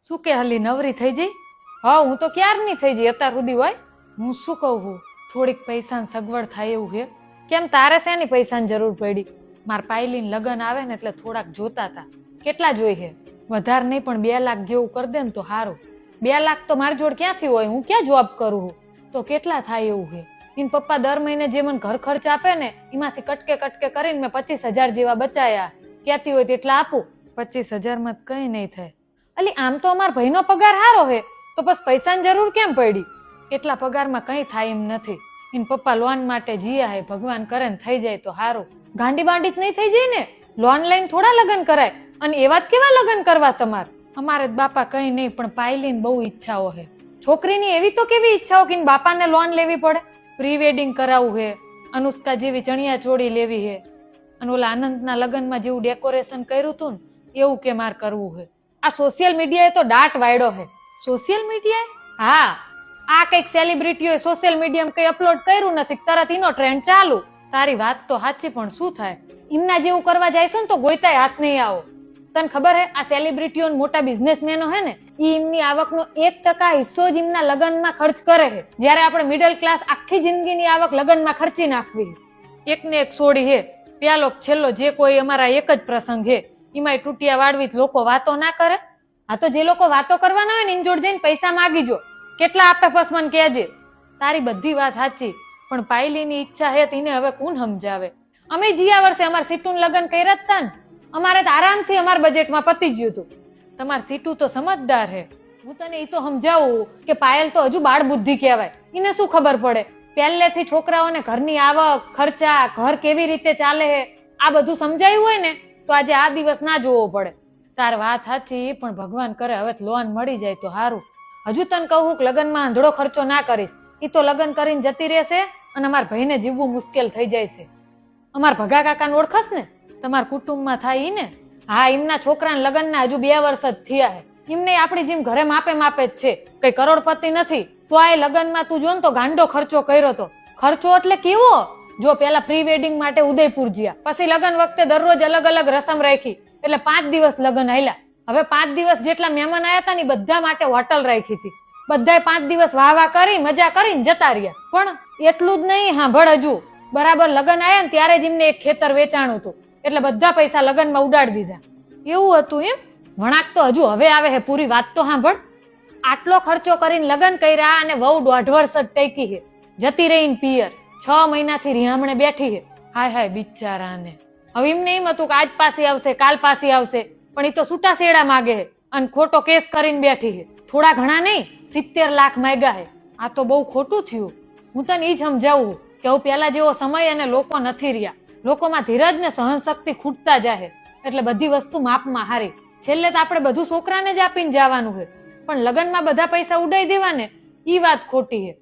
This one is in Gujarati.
શું કે હલી નવરી થઈ જઈ? હા, હું તો ક્યારની થઈ જઈ, અત્યાર સુધી હોય. હું શું કહું છું, થોડીક પૈસાની સગવડ થાય એવું છે. કેમ, તારે શેની પૈસાની જરૂર પડી? માર પાયલીન લગન આવે ને એટલે થોડાક જોતા હતા. કેટલા જોઈએ? વધારે નહીં પણ 2 લાખ જેવું કરી દે ને તો સારું. 2 લાખ તો મારી જોડ ક્યાંથી હોય? હું ક્યાં જોબ કરું છું? તો કેટલા થાય એવું છે? ઇન પપ્પા દર મહિને જે મને ઘર ખર્ચ આપે ને એમાંથી કટકે કટકે કરીને મેં 25,000 જેવા બચાયા. કહેતી હોય તેટલા આપું. 25,000 માં કઈ નહીં થાય. અલી આમ તો અમાર ભાઈનો પગાર સારો હે, તો બસ પૈસાની જરૂર કેમ પડી? એટલા પગારમાં કઈ થાય એમ નથી. ઇન પપ્પા લોન માટે જીયા હે, ભગવાન કરે ને થઈ જાય તો સારું. ગાંડી બાંડી જ નહીં થઈ જાય ને? લોન લઈને થોડા લગ્ન કરાય? અને એવા જ કેવા લગ્ન કરવા તમાર? અમારે બાપા કઈ નહીં, પણ પાયલીન બહુ ઈચ્છાઓ હે. છોકરીની એવી તો કેવી ઈચ્છાઓ કે બાપાને લોન લેવી પડે? પ્રી વેડિંગ કરાવવું હે, અનુષ્કા જેવી ચણિયા ચોળી લેવી હે, અને ઓલા આનંદના લગ્નમાં જેવું ડેકોરેશન કર્યું તું ને એવું કે માર કરવું હે. આ સોશિયલ મીડિયાએ તો દાટ વાયડો હે. સોશિયલ મીડિયાએ? હા, આ કઈક સેલિબ્રિટીઓએ સોશિયલ મીડિયામાં કઈ અપલોડ કર્યું નથી, તરત એનો ટ્રેન્ડ ચાલુ. તારી વાત તો સાચી, પણ શું થાય? એમના જેવું કરવા જઈશું ને તો ગોઈતાય હાથ નહીં આવો. તને ખબર હે, આ સેલિબ્રિટીઓ મોટા બિઝનેસમેનો હે ને, ઈ એમની આવકનો 1% હિસ્સો જ એમના લગ્નમાં ખર્ચ કરે છે. જ્યારે આપણે મિડલ ક્લાસ આખી જિંદગીની આવક લગ્નમાં ખર્ચી નાખવી. એકને એક સોડી હે, પ્યાલો છેલ્લો જે કોઈ અમારા એક જ પ્રસંગ હે, એમાંય તૂટિયા વાળવી લોકો વાતો ના કરે. આ તો જે લોકો વાતો કરવાના હોય ને એની જોડે જઈને પૈસા માગી જો, કેટલા આપે બસ મને કહેજે. તારી બધી વાત સાચી, પણ પાયલીની ઈચ્છા હે તેને હવે કોણ સમજાવે? અમે જીયા વર્ષે અમાર સીટુન લગ્ન કર્યા હતા ને, અમારે તો આરામથી અમાર બજેટમાં પતી ગયું હતું. તમાર સીટુ તો સમજદાર હે. હું તને ઈ તો સમજાવું કે પાયલ તો હજુ બાળ બુદ્ધિ કહેવાય. એને શું ખબર પડે? પહેલેથી છોકરાઓને ઘરની આવક, ખર્ચા, ઘર કેવી રીતે ચાલે હે, આ બધું સમજાયું હોય ને તો આજે આ દિવસ ના જોવો પડે. તાર વાત સાચી, પણ ભગવાન કરે હવે લોન મળી જાય તો સારું. હજુ તને કહું કે લગ્નમાં આંધળો ખર્ચો ના કરીશ. ઈ તો લગ્ન કરીને જતી રહેશે અને અમારા ભાઈને જીવવું મુશ્કેલ થઈ જાય છે. અમાર ભગા કાકાને ઓળખસ ને? તમારા કુટુંબમાં થાય ઈ ને? હા, એમના છોકરાના લગ્નના હજુ 2 વર્ષ જ થયા હે. એમને આપણી જેમ ઘરે માપે માપે જ છે, કઈ કરોડપતિ નથી. તો આ લગ્નમાં તું જો ને તો ગાંડો ખર્ચો કર્યો તો. ખર્ચો એટલે કેવો? જો પેલા પ્રી વેડિંગ માટે ઉદયપુર જ્યા, પછી લગ્ન વખતે દરરોજ અલગ અલગ રસમ રાખી, એટલે 5 દિવસ લગ્ન હાલ્યા. હવે 5 દિવસ જેટલા મહેમાન આયા હતા ને બધા માટે હોટલ રાખી હતી. બધાય 5 દિવસ વાહ કરી મજા કરીને જતા રહ્યા. પણ એટલું જ નહીં, સાંભળ હજુ બરાબર લગ્ન આયા ને ત્યારે જ એમને એક ખેતર વેચાણું હતું, એટલે બધા પૈસા લગ્નમાં ઉડાડી દીધા. એવું હતું એમ? વણાક તો હજુ હવે આવે હે, પૂરી વાત તો સાંભળ. આટલો ખર્ચો કરીને લગ્ન કર્યા અને વહુ 1.5 વર્ષ જ ટકી હે, જતી રહીને પિયર. 6 મહિનાથી રિહામણે બેઠી હે. હાય હાય બિચારાને. હવે એમને એમ હતું કે આજ પાછી આવશે, કાલ પાછી આવશે, પણ એ તો છૂટા શેડા માગે હે અને ખોટો કેસ કરીને બેઠી હે. થોડા ઘણા નહીં, 70 લાખ માંગ્યા હે. આ તો બહુ ખોટું થયું. હું તને ઈ જ સમજાવું કે હું પેલા જેવો સમય અને લોકો નથી રહ્યા. લોકોમાં ધીરજ ને સહનશક્તિ ખૂટતા જાય, એટલે બધી વસ્તુ માપમાં હારી. છેલ્લે તો આપણે બધું છોકરાને જ આપીને જવાનું હોય, પણ લગ્નમાં બધા પૈસા ઉડાઈ દેવા ને ઈ વાત ખોટી છે.